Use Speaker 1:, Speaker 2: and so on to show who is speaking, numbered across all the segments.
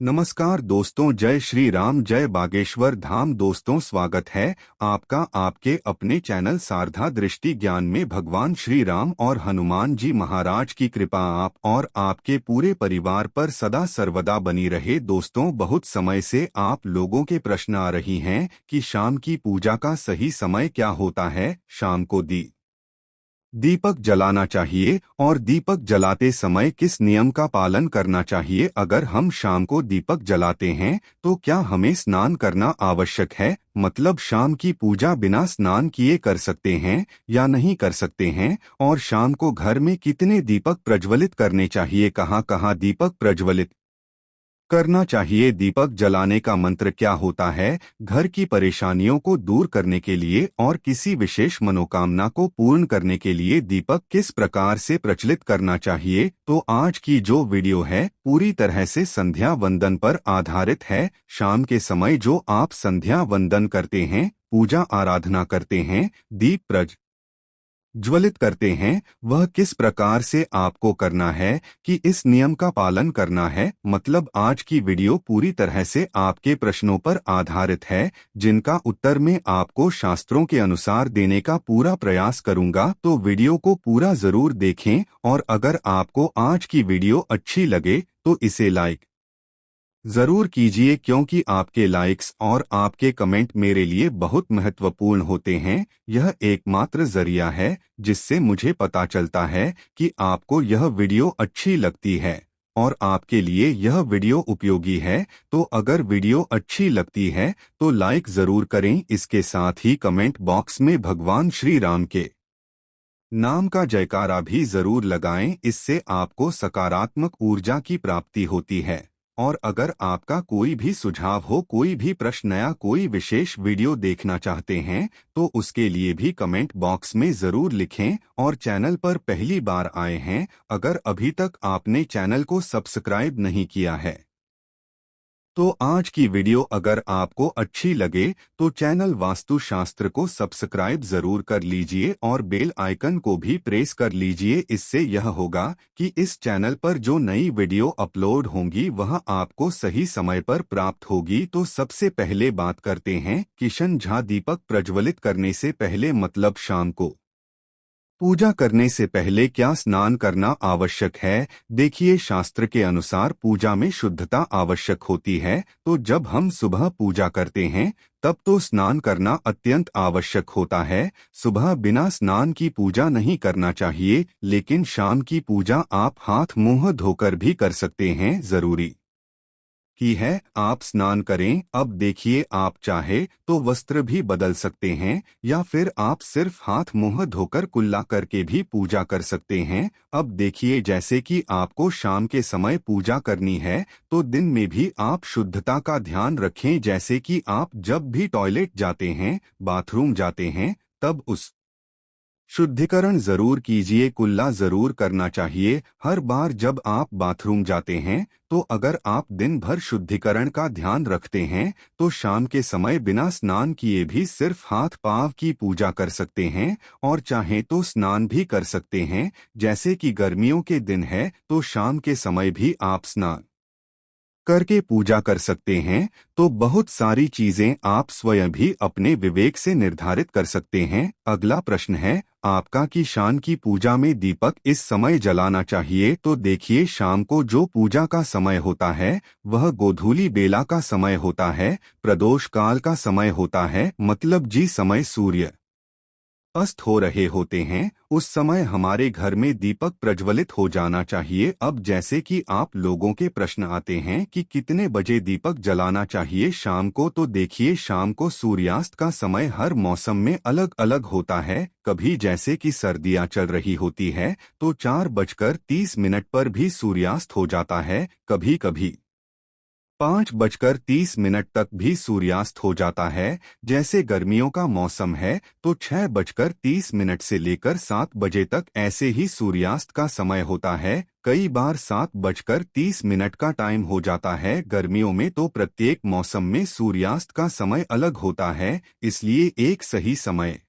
Speaker 1: नमस्कार दोस्तों, जय श्री राम, जय बागेश्वर धाम। दोस्तों, स्वागत है आपका आपके अपने चैनल शारदा दृष्टि ज्ञान में। भगवान श्री राम और हनुमान जी महाराज की कृपा आप और आपके पूरे परिवार पर सदा सर्वदा बनी रहे। दोस्तों, बहुत समय से आप लोगों के प्रश्न आ रही हैं कि शाम की पूजा का सही समय क्या होता है। शाम को दीपक जलाना चाहिए और दीपक जलाते समय किस नियम का पालन करना चाहिए। अगर हम शाम को दीपक जलाते हैं तो क्या हमें स्नान करना आवश्यक है? मतलब शाम की पूजा बिना स्नान किए कर सकते हैं या नहीं कर सकते हैं? और शाम को घर में कितने दीपक प्रज्वलित करने चाहिए, कहाँ कहाँ दीपक प्रज्वलित करना चाहिए? दीपक जलाने का मंत्र क्या होता है? घर की परेशानियों को दूर करने के लिए और किसी विशेष मनोकामना को पूर्ण करने के लिए दीपक किस प्रकार से प्रचलित करना चाहिए? तो आज की जो वीडियो है पूरी तरह से संध्या वंदन पर आधारित है। शाम के समय जो आप संध्या वंदन करते हैं, पूजा आराधना करते हैं, दीप ज्वलित करते हैं, वह किस प्रकार से आपको करना है कि इस नियम का पालन करना है। मतलब आज की वीडियो पूरी तरह से आपके प्रश्नों पर आधारित है, जिनका उत्तर मैं आपको शास्त्रों के अनुसार देने का पूरा प्रयास करूंगा। तो वीडियो को पूरा जरूर देखें और अगर आपको आज की वीडियो अच्छी लगे तो इसे लाइक जरूर कीजिए, क्योंकि आपके लाइक्स और आपके कमेंट मेरे लिए बहुत महत्वपूर्ण होते हैं। यह एकमात्र जरिया है जिससे मुझे पता चलता है कि आपको यह वीडियो अच्छी लगती है और आपके लिए यह वीडियो उपयोगी है। तो अगर वीडियो अच्छी लगती है तो लाइक जरूर करें। इसके साथ ही कमेंट बॉक्स में भगवान श्री राम के नाम का जयकारा भी जरूर लगाएं। इससे आपको सकारात्मक ऊर्जा की प्राप्ति होती है। और अगर आपका कोई भी सुझाव हो, कोई भी प्रश्न या कोई विशेष वीडियो देखना चाहते हैं तो उसके लिए भी कमेंट बॉक्स में जरूर लिखें। और चैनल पर पहली बार आए हैं, अगर अभी तक आपने चैनल को सब्सक्राइब नहीं किया है तो आज की वीडियो अगर आपको अच्छी लगे तो चैनल वास्तुशास्त्र को सब्सक्राइब जरूर कर लीजिए और बेल आइकन को भी प्रेस कर लीजिए। इससे यह होगा कि इस चैनल पर जो नई वीडियो अपलोड होंगी वह आपको सही समय पर प्राप्त होगी। तो सबसे पहले बात करते हैं किशन झा, दीपक प्रज्वलित करने से पहले मतलब शाम को पूजा करने से पहले क्या स्नान करना आवश्यक है? देखिए, शास्त्र के अनुसार पूजा में शुद्धता आवश्यक होती है। तो जब हम सुबह पूजा करते हैं तब तो स्नान करना अत्यंत आवश्यक होता है। सुबह बिना स्नान की पूजा नहीं करना चाहिए, लेकिन शाम की पूजा आप हाथ मुंह धोकर भी कर सकते हैं। जरूरी की है आप स्नान करें। अब देखिए, आप चाहे तो वस्त्र भी बदल सकते हैं या फिर आप सिर्फ हाथ मुंह धोकर कुल्ला करके भी पूजा कर सकते हैं। अब देखिए, जैसे कि आपको शाम के समय पूजा करनी है तो दिन में भी आप शुद्धता का ध्यान रखें। जैसे कि आप जब भी टॉयलेट जाते हैं, बाथरूम जाते हैं, तब उस शुद्धिकरण जरूर कीजिए, कुल्ला जरूर करना चाहिए हर बार जब आप बाथरूम जाते हैं। तो अगर आप दिन भर शुद्धिकरण का ध्यान रखते हैं तो शाम के समय बिना स्नान किए भी सिर्फ हाथ पांव की पूजा कर सकते हैं और चाहे तो स्नान भी कर सकते हैं। जैसे कि गर्मियों के दिन है तो शाम के समय भी आप स्नान करके पूजा कर सकते हैं। तो बहुत सारी चीजें आप स्वयं भी अपने विवेक से निर्धारित कर सकते हैं। अगला प्रश्न है आपका कि शाम की पूजा में दीपक इस समय जलाना चाहिए। तो देखिए, शाम को जो पूजा का समय होता है वह गोधूली बेला का समय होता है, प्रदोष काल का समय होता है। मतलब जी समय सूर्य अस्त हो रहे होते हैं, उस समय हमारे घर में दीपक प्रज्वलित हो जाना चाहिए। अब जैसे कि आप लोगों के प्रश्न आते हैं कि कितने बजे दीपक जलाना चाहिए शाम को, तो देखिए, शाम को सूर्यास्त का समय हर मौसम में अलग अलग होता है। कभी जैसे कि सर्दियां चल रही होती है तो 4:30 पर भी सूर्यास्त हो जाता है। कभी कभी 5:30 तक भी सूर्यास्त हो जाता है। जैसे गर्मियों का मौसम है तो 6:30 से लेकर 7 बजे तक ऐसे ही सूर्यास्त का समय होता है। कई बार 7:30 का टाइम हो जाता है। गर्मियों में तो प्रत्येक मौसम में सूर्यास्त का समय अलग होता है, इसलिए एक सही समय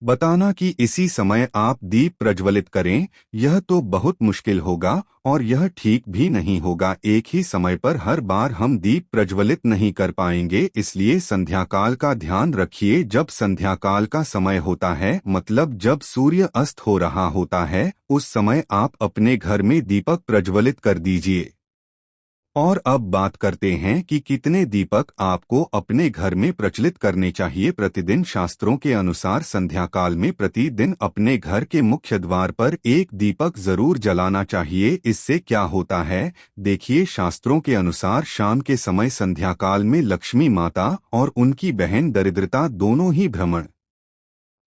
Speaker 1: बताना कि इसी समय आप दीप प्रज्वलित करें, यह तो बहुत मुश्किल होगा और यह ठीक भी नहीं होगा। एक ही समय पर हर बार हम दीप प्रज्वलित नहीं कर पाएंगे, इसलिए संध्याकाल का ध्यान रखिए। जब संध्याकाल का समय होता है, मतलब जब सूर्य अस्त हो रहा होता है, उस समय आप अपने घर में दीपक प्रज्वलित कर दीजिए। और अब बात करते हैं कि कितने दीपक आपको अपने घर में प्रचलित करने चाहिए प्रतिदिन। शास्त्रों के अनुसार संध्याकाल में प्रतिदिन अपने घर के मुख्य द्वार पर एक दीपक जरूर जलाना चाहिए। इससे क्या होता है, देखिए, शास्त्रों के अनुसार शाम के समय संध्याकाल में लक्ष्मी माता और उनकी बहन दरिद्रता दोनों ही भ्रमण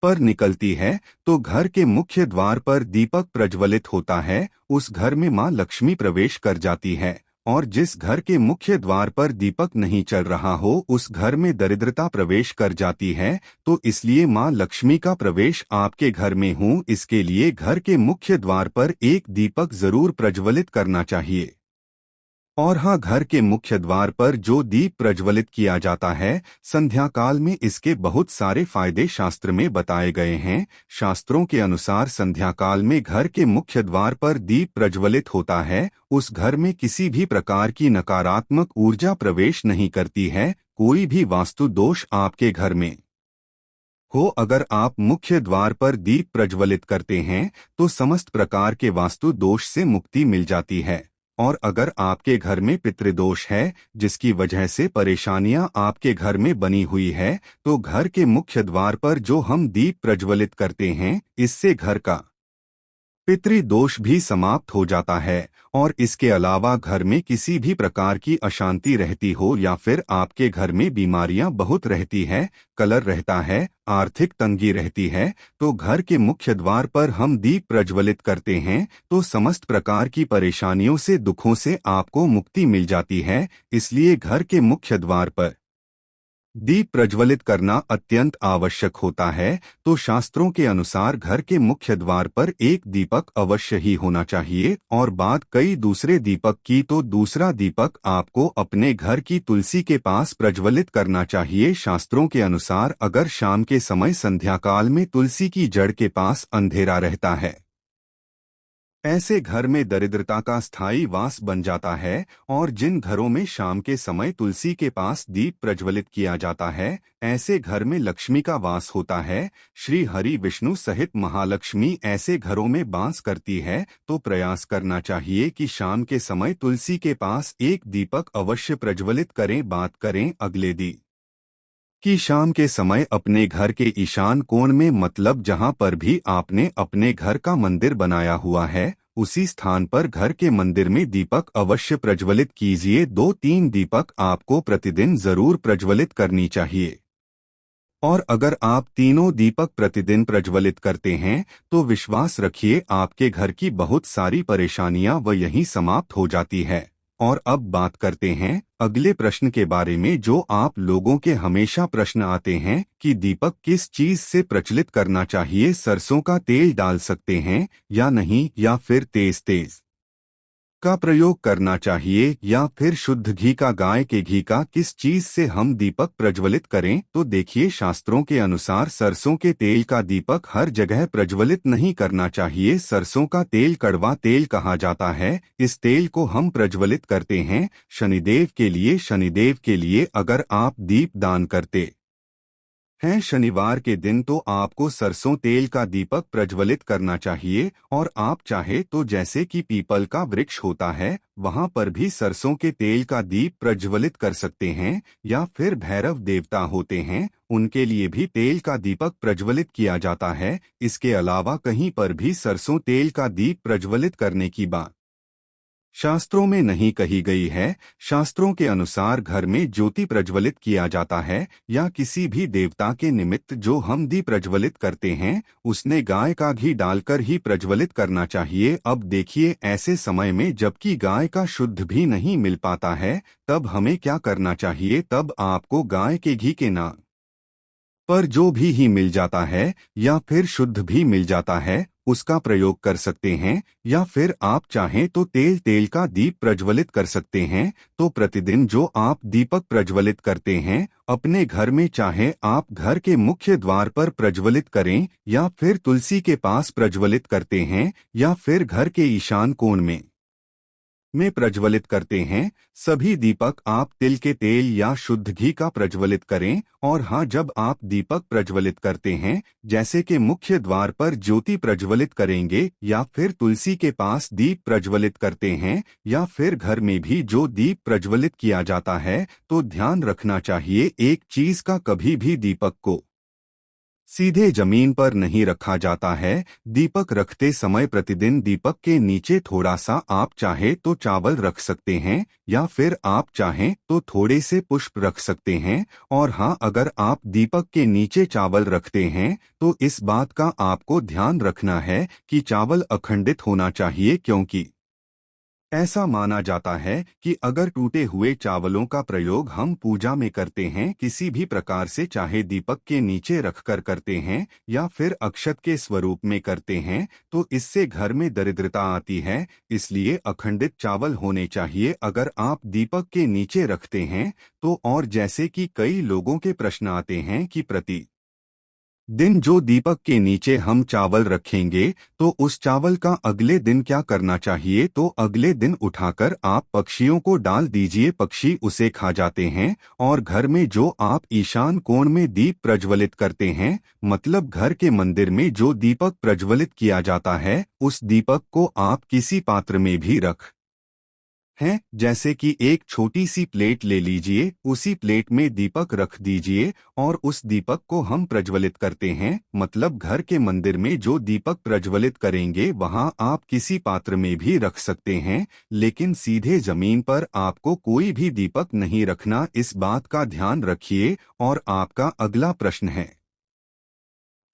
Speaker 1: पर निकलती है, तो घर के मुख्य द्वार पर दीपक प्रज्वलित होता है, उस घर में मां लक्ष्मी प्रवेश कर जाती है। और जिस घर के मुख्य द्वार पर दीपक नहीं चल रहा हो, उस घर में दरिद्रता प्रवेश कर जाती है। तो इसलिए मां लक्ष्मी का प्रवेश आपके घर में हो, इसके लिए घर के मुख्य द्वार पर एक दीपक जरूर प्रज्वलित करना चाहिए। और हाँ, घर के मुख्य द्वार पर जो दीप प्रज्वलित किया जाता है संध्या काल में, इसके बहुत सारे फायदे शास्त्र में बताए गए हैं। शास्त्रों के अनुसार संध्या काल में घर के मुख्य द्वार पर दीप प्रज्वलित होता है, उस घर में किसी भी प्रकार की नकारात्मक ऊर्जा प्रवेश नहीं करती है। कोई भी वास्तु दोष आपके घर में हो, अगर आप मुख्य द्वार पर दीप प्रज्वलित करते हैं तो समस्त प्रकार के वास्तु दोष से मुक्ति मिल जाती है। और अगर आपके घर में पितृदोष है, जिसकी वजह से परेशानियां आपके घर में बनी हुई है, तो घर के मुख्य द्वार पर जो हम दीप प्रज्वलित करते हैं, इससे घर का पितृदोष भी समाप्त हो जाता है। और इसके अलावा घर में किसी भी प्रकार की अशांति रहती हो या फिर आपके घर में बीमारियां बहुत रहती है, कलह रहता है, आर्थिक तंगी रहती है, तो घर के मुख्य द्वार पर हम दीप प्रज्वलित करते हैं तो समस्त प्रकार की परेशानियों से, दुखों से आपको मुक्ति मिल जाती है। इसलिए घर के मुख्य द्वार पर दीप प्रज्वलित करना अत्यंत आवश्यक होता है। तो शास्त्रों के अनुसार घर के मुख्य द्वार पर एक दीपक अवश्य ही होना चाहिए। और बात कई दूसरे दीपक की, तो दूसरा दीपक आपको अपने घर की तुलसी के पास प्रज्वलित करना चाहिए। शास्त्रों के अनुसार अगर शाम के समय संध्याकाल में तुलसी की जड़ के पास अंधेरा रहता है, ऐसे घर में दरिद्रता का स्थायी वास बन जाता है। और जिन घरों में शाम के समय तुलसी के पास दीप प्रज्वलित किया जाता है, ऐसे घर में लक्ष्मी का वास होता है। श्री हरि विष्णु सहित महालक्ष्मी ऐसे घरों में वास करती है। तो प्रयास करना चाहिए कि शाम के समय तुलसी के पास एक दीपक अवश्य प्रज्वलित करें। बात करें अगले दी कि शाम के समय अपने घर के ईशान कोण में, मतलब जहां पर भी आपने अपने घर का मंदिर बनाया हुआ है, उसी स्थान पर घर के मंदिर में दीपक अवश्य प्रज्वलित कीजिए। 2-3 दीपक आपको प्रतिदिन जरूर प्रज्वलित करनी चाहिए। और अगर आप तीनों दीपक प्रतिदिन प्रज्वलित करते हैं तो विश्वास रखिए, आपके घर की बहुत सारी परेशानियां व यहीं समाप्त हो जाती है। और अब बात करते हैं अगले प्रश्न के बारे में, जो आप लोगों के हमेशा प्रश्न आते हैं कि दीपक किस चीज से प्रचलित करना चाहिए, सरसों का तेल डाल सकते हैं या नहीं, या फिर तेज तेज का प्रयोग करना चाहिए, या फिर शुद्ध घी का, गाय के घी का, किस चीज से हम दीपक प्रज्वलित करें। तो देखिए, शास्त्रों के अनुसार सरसों के तेल का दीपक हर जगह प्रज्वलित नहीं करना चाहिए। सरसों का तेल कड़वा तेल कहा जाता है। इस तेल को हम प्रज्वलित करते हैं शनिदेव के लिए। शनिदेव के लिए अगर आप दीप दान करते हैं शनिवार के दिन, तो आपको सरसों तेल का दीपक प्रज्वलित करना चाहिए। और आप चाहे तो जैसे कि पीपल का वृक्ष होता है, वहां पर भी सरसों के तेल का दीप प्रज्वलित कर सकते हैं। या फिर भैरव देवता होते हैं, उनके लिए भी तेल का दीपक प्रज्वलित किया जाता है। इसके अलावा कहीं पर भी सरसों तेल का दीप प्रज्वलित करने की बात शास्त्रों में नहीं कही गई है। शास्त्रों के अनुसार घर में ज्योति प्रज्वलित किया जाता है या किसी भी देवता के निमित्त जो हम दीप प्रज्वलित करते हैं, उसने गाय का घी डालकर ही प्रज्वलित करना चाहिए। अब देखिए, ऐसे समय में जबकि गाय का शुद्ध भी नहीं मिल पाता है, तब हमें क्या करना चाहिए। तब आपको गाय के घी के नाम पर जो भी ही मिल जाता है या फिर शुद्ध भी मिल जाता है, उसका प्रयोग कर सकते हैं, या फिर आप चाहें तो तेल का दीप प्रज्वलित कर सकते हैं। तो प्रतिदिन जो आप दीपक प्रज्वलित करते हैं अपने घर में, चाहे आप घर के मुख्य द्वार पर प्रज्वलित करें या फिर तुलसी के पास प्रज्वलित करते हैं या फिर घर के ईशान कोण में प्रज्वलित करते हैं, सभी दीपक आप तिल के तेल या शुद्ध घी का प्रज्वलित करें। और हाँ, जब आप दीपक प्रज्वलित करते हैं, जैसे कि मुख्य द्वार पर ज्योति प्रज्वलित करेंगे या फिर तुलसी के पास दीप प्रज्वलित करते हैं या फिर घर में भी जो दीप प्रज्वलित किया जाता है, तो ध्यान रखना चाहिए एक चीज का, कभी भी दीपक को सीधे जमीन पर नहीं रखा जाता है। दीपक रखते समय प्रतिदिन दीपक के नीचे थोड़ा सा आप चाहे तो चावल रख सकते हैं या फिर आप चाहें तो थोड़े से पुष्प रख सकते हैं। और हाँ, अगर आप दीपक के नीचे चावल रखते हैं तो इस बात का आपको ध्यान रखना है कि चावल अखंडित होना चाहिए, क्योंकि ऐसा माना जाता है कि अगर टूटे हुए चावलों का प्रयोग हम पूजा में करते हैं किसी भी प्रकार से, चाहे दीपक के नीचे रखकर करते हैं या फिर अक्षत के स्वरूप में करते हैं, तो इससे घर में दरिद्रता आती है। इसलिए अखंडित चावल होने चाहिए अगर आप दीपक के नीचे रखते हैं तो। और जैसे कि कई लोगों के प्रश्न आते हैं कि प्रति दिन जो दीपक के नीचे हम चावल रखेंगे तो उस चावल का अगले दिन क्या करना चाहिए, तो अगले दिन उठाकर आप पक्षियों को डाल दीजिए, पक्षी उसे खा जाते हैं। और घर में जो आप ईशान कोण में दीप प्रज्वलित करते हैं, मतलब घर के मंदिर में जो दीपक प्रज्वलित किया जाता है, उस दीपक को आप किसी पात्र में भी रख हैं, जैसे कि एक छोटी सी प्लेट ले लीजिए, उसी प्लेट में दीपक रख दीजिए और उस दीपक को हम प्रज्वलित करते हैं। मतलब घर के मंदिर में जो दीपक प्रज्वलित करेंगे वहां आप किसी पात्र में भी रख सकते हैं, लेकिन सीधे जमीन पर आपको कोई भी दीपक नहीं रखना, इस बात का ध्यान रखिए। और आपका अगला प्रश्न है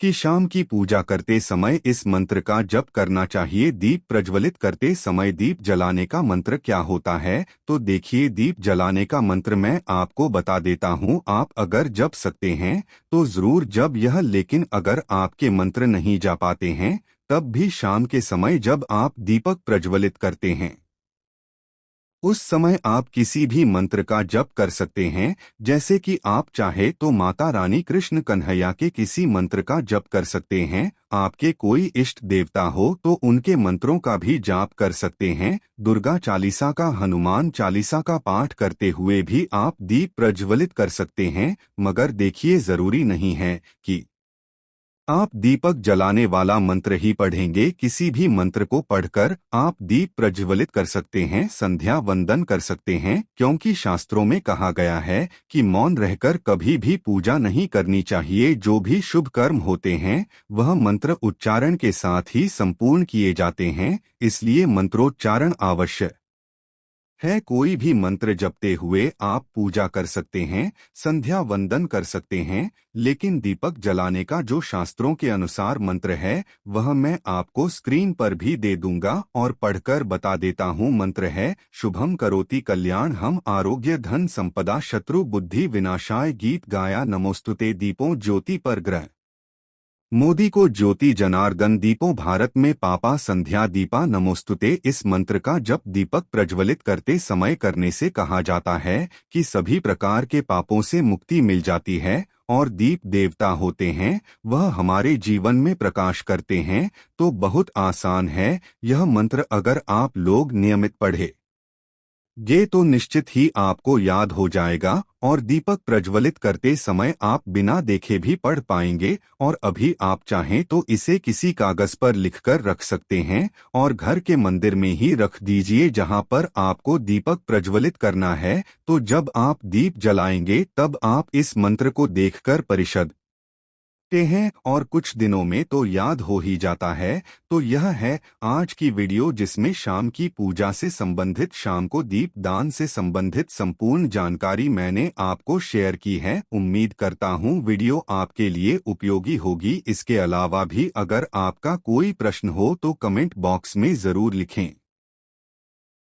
Speaker 1: कि शाम की पूजा करते समय इस मंत्र का जप करना चाहिए। दीप प्रज्वलित करते समय दीप जलाने का मंत्र क्या होता है, तो देखिए, दीप जलाने का मंत्र मैं आपको बता देता हूँ। आप अगर जप सकते हैं तो जरूर जब यह, लेकिन अगर आपके मंत्र नहीं जा पाते हैं तब भी शाम के समय जब आप दीपक प्रज्वलित करते हैं उस समय आप किसी भी मंत्र का जप कर सकते हैं। जैसे कि आप चाहे तो माता रानी कृष्ण कन्हैया के किसी मंत्र का जप कर सकते हैं। आपके कोई इष्ट देवता हो तो उनके मंत्रों का भी जाप कर सकते हैं। दुर्गा चालीसा का, हनुमान चालीसा का पाठ करते हुए भी आप दीप प्रज्वलित कर सकते हैं। मगर देखिए, जरूरी नहीं है कि आप दीपक जलाने वाला मंत्र ही पढ़ेंगे। किसी भी मंत्र को पढ़कर आप दीप प्रज्वलित कर सकते हैं, संध्या वंदन कर सकते हैं, क्योंकि शास्त्रों में कहा गया है कि मौन रहकर कभी भी पूजा नहीं करनी चाहिए। जो भी शुभ कर्म होते हैं वह मंत्र उच्चारण के साथ ही संपूर्ण किए जाते हैं, इसलिए मंत्रोच्चारण आवश्यक है। कोई भी मंत्र जपते हुए आप पूजा कर सकते हैं, संध्या वंदन कर सकते हैं, लेकिन दीपक जलाने का जो शास्त्रों के अनुसार मंत्र है वह मैं आपको स्क्रीन पर भी दे दूंगा और पढ़कर बता देता हूँ। मंत्र है शुभम करोति कल्याण हम आरोग्य धन संपदा शत्रु बुद्धि विनाशाय गीत गाया नमोस्तुते दीपों ज्योति पर ग्रह मोदी को ज्योति जनार्दन दीपों भारत में पापा संध्या दीपा नमोस्तुते। इस मंत्र का जप दीपक प्रज्वलित करते समय करने से कहा जाता है कि सभी प्रकार के पापों से मुक्ति मिल जाती है और दीप देवता होते हैं, वह हमारे जीवन में प्रकाश करते हैं। तो बहुत आसान है यह मंत्र, अगर आप लोग नियमित पढ़े ये तो निश्चित ही आपको याद हो जाएगा और दीपक प्रज्वलित करते समय आप बिना देखे भी पढ़ पाएंगे। और अभी आप चाहें तो इसे किसी कागज पर लिखकर रख सकते हैं और घर के मंदिर में ही रख दीजिए जहां पर आपको दीपक प्रज्वलित करना है। तो जब आप दीप जलाएंगे तब आप इस मंत्र को देखकर परिषद ते हैं और कुछ दिनों में तो याद हो ही जाता है। तो यह है आज की वीडियो जिसमें शाम की पूजा से संबंधित, शाम को दीप दान से संबंधित संपूर्ण जानकारी मैंने आपको शेयर की है। उम्मीद करता हूँ वीडियो आपके लिए उपयोगी होगी। इसके अलावा भी अगर आपका कोई प्रश्न हो तो कमेंट बॉक्स में जरूर लिखें।